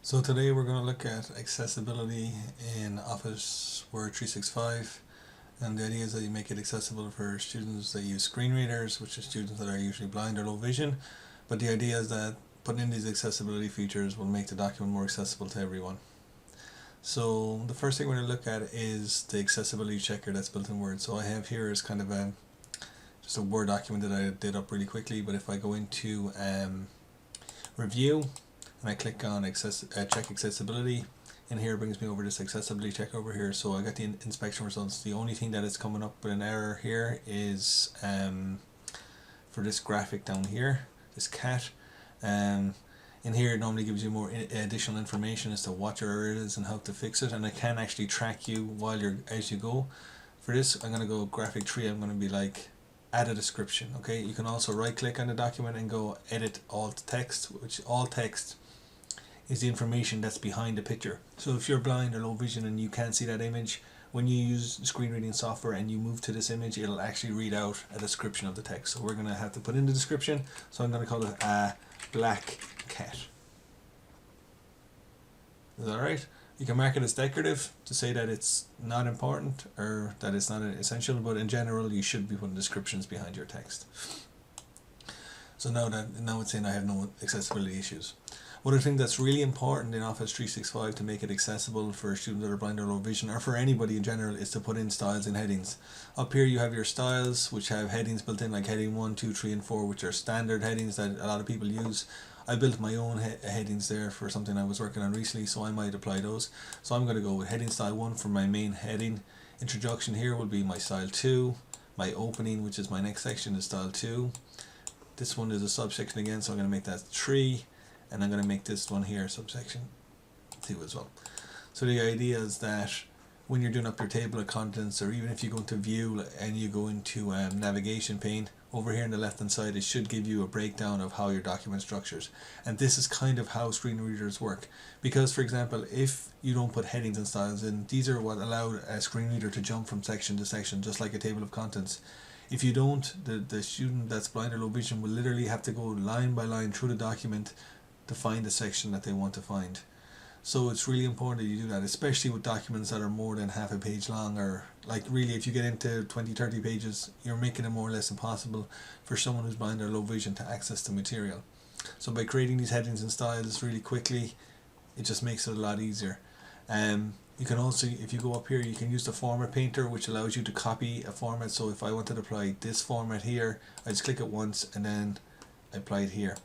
So today we're going to look at accessibility in Office Word 365, and the idea is that you make it accessible for students that use screen readers, which are students that are usually blind or low vision, but the idea is that putting in these accessibility features will make the document more accessible to everyone. So the first thing we're going to look at is the accessibility checker that's built in Word. So I have here is kind of just a Word document that I did up really quickly, but if I go into Review, and I click on check accessibility, and here it brings me over this accessibility check over here. So I got the inspection results. The only thing that is coming up with an error here is for this graphic down here, this cat. In here it normally gives you more additional information as to what your error is and how to fix it, and it can actually track you while as you go. For this I'm going to go graphic 3, I'm going to be like add a description. Okay, you can also right click on the document and go edit alt text, which alt text is the information that's behind the picture. So if you're blind or low vision and you can't see that image, when you use screen reading software and you move to this image, it'll actually read out a description of the text. So we're going to have to put in the description, so I'm going to call it a black cat. Is that right? You can mark it as decorative to say that it's not important or that it's not essential, but in general you should be putting descriptions behind your text. So now it's saying I have no accessibility issues. One thing that's really important in Office 365 to make it accessible for students that are blind or low vision, or for anybody in general, is to put in styles and headings. Up here you have your styles, which have headings built in, like heading 1, 2, 3 and 4, which are standard headings that a lot of people use. I built my own headings there for something I was working on recently, so I might apply those. So I'm going to go with heading style 1 for my main heading. Introduction here will be my style 2. My opening, which is my next section, is style 2. This one is a subsection again, so I'm going to make that 3. And I'm going to make this one here subsection 2 as well. So the idea is that when you're doing up your table of contents, or even if you go into view and you go into navigation pane, over here on the left hand side it should give you a breakdown of how your document structures. And this is kind of how screen readers work, because for example if you don't put headings and styles in, these are what allow a screen reader to jump from section to section, just like a table of contents. If you don't, the student that's blind or low vision will literally have to go line by line through the document to find the section that they want to find. So it's really important that you do that, especially with documents that are more than half a page long, or like really if you get into 20-30 pages, you're making it more or less impossible for someone who's blind or low vision to access the material. So by creating these headings and styles really quickly, it just makes it a lot easier. You can also, if you go up here, you can use the format painter, which allows you to copy a format. So if I wanted to apply this format here, I just click it once and then I apply it here,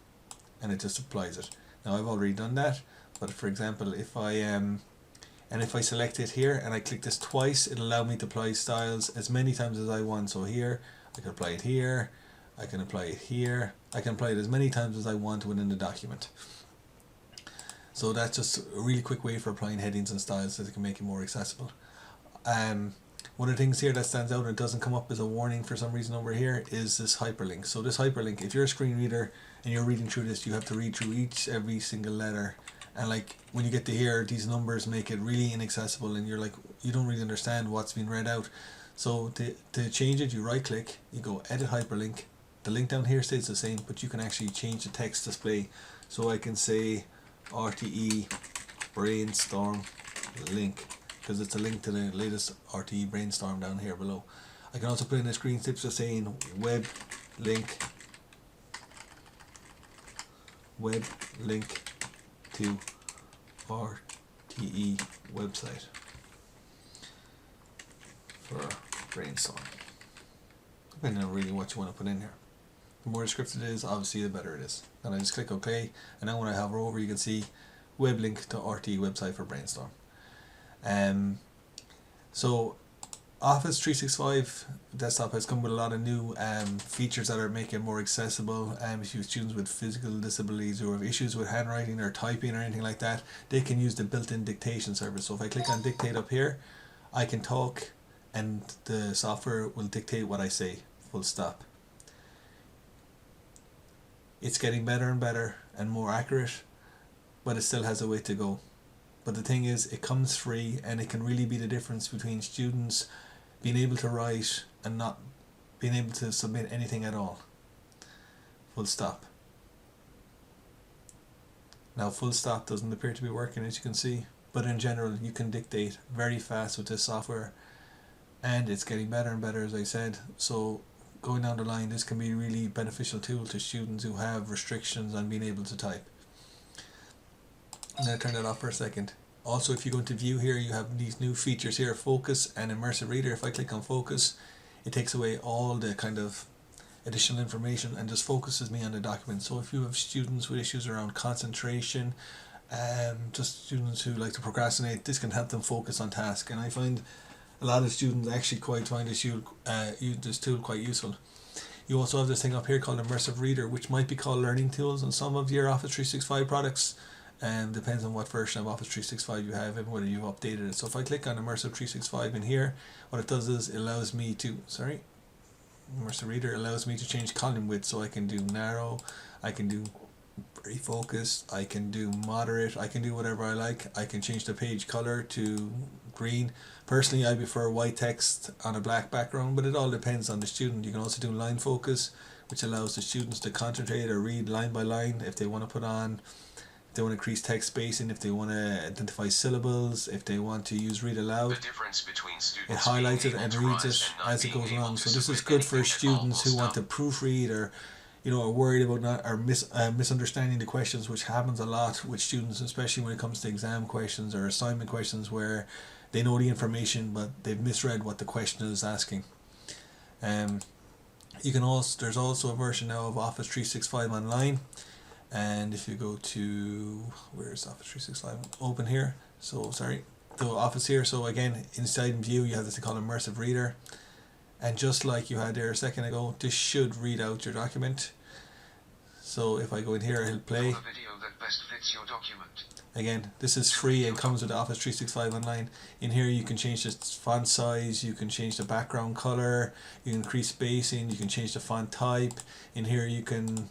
and it just applies it. Now I've already done that, but for example if I select it here and I click this twice, it'll allow me to apply styles as many times as I want. So here I can apply it here, I can apply it here, I can apply it as many times as I want within the document. So that's just a really quick way for applying headings and styles so they can make it more accessible. One of the things here that stands out and it doesn't come up as a warning for some reason over here is this hyperlink. So this hyperlink, if you're a screen reader and you're reading through this, you have to read through every single letter, and like when you get to here, these numbers make it really inaccessible and you're like, you don't really understand what's being read out. So to change it, you right click, you go edit hyperlink. The link down here stays the same, but you can actually change the text display. So I can say RTE brainstorm link, because it's a link to the latest RTE brainstorm down here below. I can also put in a screen snip just saying web link to RTE website for brainstorm, depending on really what you want to put in here. The more descriptive it is, obviously the better it is. And I just click OK, and now when I hover over, you can see web link to RTE website for brainstorm. So Office 365 desktop has come with a lot of new features that are making it more accessible. If you have students with physical disabilities who have issues with handwriting or typing or anything like that, they can use the built-in dictation service. So if I click on dictate up here, I can talk and the software will dictate what I say, full stop. It's getting better and better and more accurate, but it still has a way to go. But the thing is, it comes free, and it can really be the difference between students being able to write and not being able to submit anything at all. Full stop. Now full stop doesn't appear to be working, as you can see, but in general you can dictate very fast with this software, and it's getting better and better, as I said. So going down the line, this can be a really beneficial tool to students who have restrictions on being able to type. I'm going to turn that off for a second. Also, if you go into view here, you have these new features here, focus and immersive reader. If I click on focus, it takes away all the kind of additional information and just focuses me on the document. So if you have students with issues around concentration, just students who like to procrastinate, this can help them focus on task. And I find a lot of students actually quite find this tool quite useful. You also have this thing up here called immersive reader, which might be called learning tools in some of your Office 365 products. Depends on what version of Office 365 you have and whether you've updated it. So if I click on Immersive 365 in here, what it does is it allows me to, Immersive Reader allows me to change column width, so I can do narrow, I can do very focused, I can do moderate, I can do whatever I like. I can change the page color to green. Personally, I prefer white text on a black background, but it all depends on the student. You can also do line focus, which allows the students to concentrate or read line by line if they want to put on, they want to increase text spacing, if they want to identify syllables, if they want to use read aloud. The difference between students it highlights it and reads it as it goes along. So this is good for students who want to proofread, or are worried about misunderstanding the questions, which happens a lot with students, especially when it comes to exam questions or assignment questions where they know the information but they've misread what the question is asking. There's also a version now of Office 365 Online. And if you go to, where's Office 365? Open here. The Office here. So again, inside in view, you have this thing called Immersive Reader. And just like you had there a second ago, this should read out your document. So if I go in here, I'll play. The video that best fits your document. Again, this is free and comes with Office 365 Online. In here you can change the font size, you can change the background color, you can increase spacing, you can change the font type. In here you can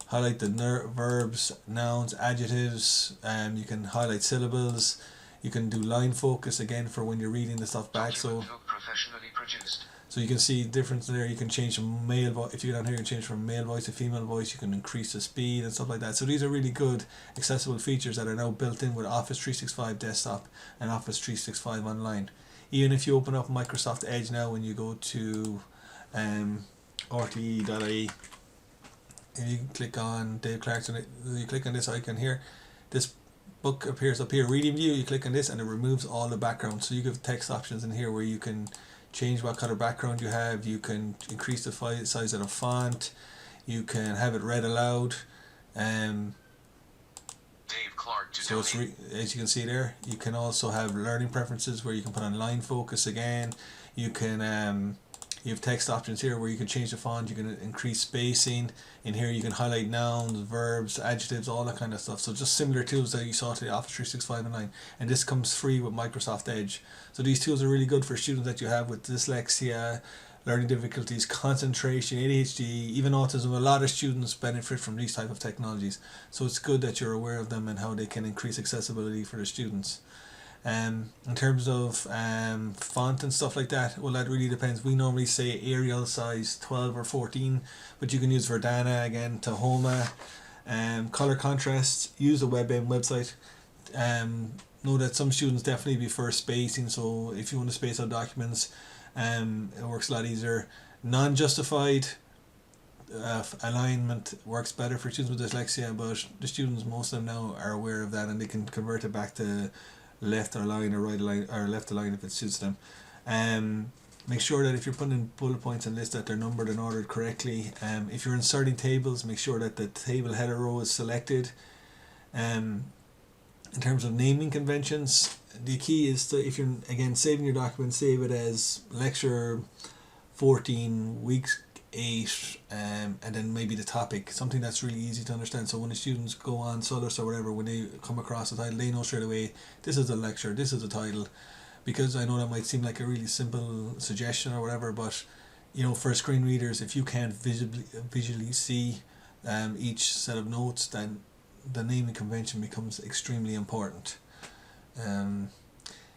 highlight the verbs, nouns, adjectives, you can highlight syllables, you can do line focus again for when you're reading the stuff back. So professionally produced. So you can see the difference there. You can change from male voice. If you go down here, you can change from male voice to female voice. You can increase the speed and stuff like that. So these are really good accessible features that are now built in with Office 365 Desktop and Office 365 Online. Even if you open up Microsoft Edge now, when you go to rte.ie, and you click on Dave Clarkson, you click on this icon here, this book appears up here, reading view, you click on this and it removes all the background. So you have text options in here where you can change what color background you have, you can increase the size of the font, you can have it read aloud. Dave Clark to so it's as you can see there, you can also have learning preferences where you can put on line focus again. You can you have text options here where you can change the font, you can increase spacing. In here you can highlight nouns, verbs, adjectives, all that kind of stuff. So just similar tools that you saw to the Office 365 Online. And this comes free with Microsoft Edge. So these tools are really good for students that you have with dyslexia, learning difficulties, concentration, ADHD, even autism. A lot of students benefit from these type of technologies. So it's good that you're aware of them and how they can increase accessibility for the students. In terms of font and stuff like that, well, that really depends. We normally say Arial size 12 or 14, but you can use Verdana, again, Tahoma, color contrast, use the WebM website. Know that some students definitely prefer spacing, so if you want to space out documents, it works a lot easier. Non-justified alignment works better for students with dyslexia, but the students, most of them now are aware of that and they can convert it back to left align or right align, or left align if it suits them. Make sure that if you're putting in bullet points and lists that they're numbered and ordered correctly. If you're inserting tables, make sure that the table header row is selected. In terms of naming conventions, the key is to, if you're again saving your document, save it as lecture 14 weeks 8, and then maybe the topic, something that's really easy to understand. So when the students go on Solus or whatever, when they come across the title, they know straight away this is a lecture, this is a title. Because I know that might seem like a really simple suggestion or whatever, but for screen readers, if you can't visually see each set of notes, then the naming convention becomes extremely important.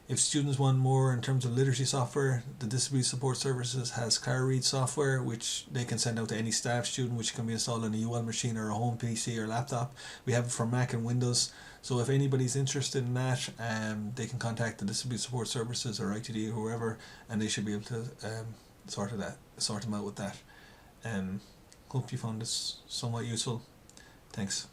If students want more in terms of literacy software, the Disability Support Services has car read software which they can send out to any staff student, which can be installed on a UL machine or a home PC or laptop. We have it for Mac and Windows. So if anybody's interested in that, they can contact the Disability Support Services or ITD or whoever, and they should be able to sort them out with that. Hope you found this somewhat useful. Thanks.